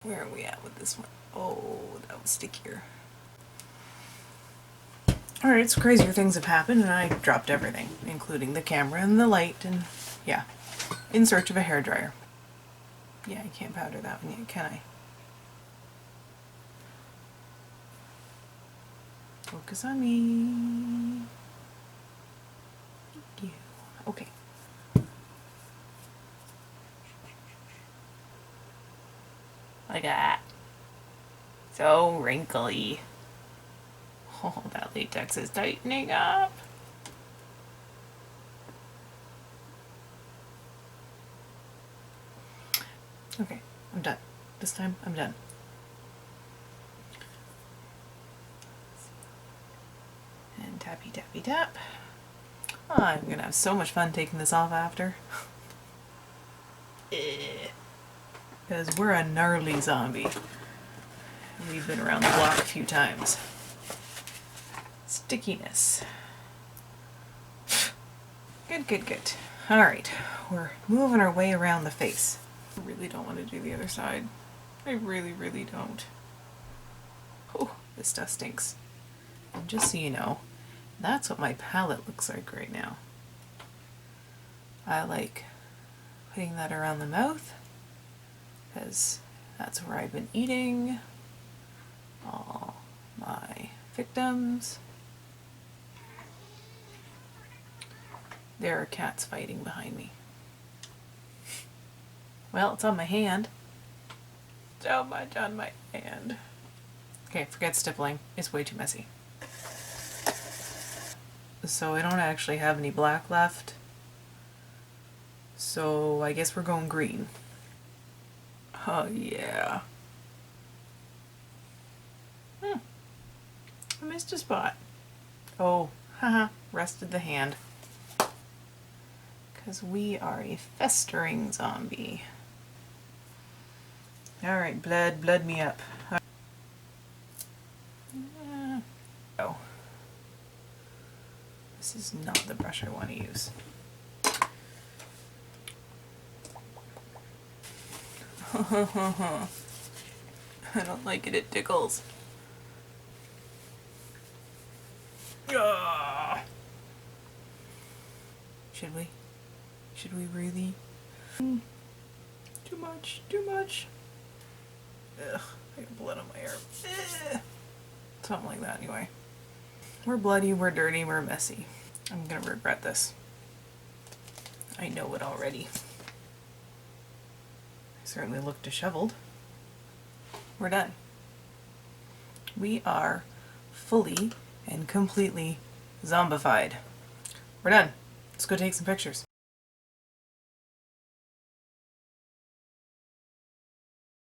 Where are we at with this one? Oh, that was stickier. Alright, so crazier things have happened and I dropped everything, including the camera and the light and yeah, in search of a hairdryer. Yeah, I can't powder that one yet, can I? Focus on me. Thank you. Okay. Like that. So wrinkly. Oh, that latex is tightening up. Okay, I'm done. This time, I'm done. And tappy tappy tap. Oh, I'm gonna have so much fun taking this off after. Because we're a gnarly zombie. We've been around the block a few times. Stickiness. Good, good, good. Alright, we're moving our way around the face. I really don't want to do the other side. I really, really don't. Oh, this stuff stinks. And just so you know, that's what my palette looks like right now. I like putting that around the mouth because that's where I've been eating all my victims. There are cats fighting behind me. Well, it's on my hand. So much on my hand. Okay, forget stippling. It's way too messy. So I don't actually have any black left. So I guess we're going green. Oh yeah. I missed a spot. Oh, haha, rested the hand. Because we are a festering zombie. Alright, blood me up. Oh. This is not the brush I want to use. I don't like it, it tickles. Should we? Should we really? Too much, too much. Ugh, I got blood on my hair. Something like that anyway. We're bloody, we're dirty, we're messy. I'm gonna regret this. I know it already. I certainly look disheveled. We're done. We are fully and completely zombified. We're done. Let's go take some pictures.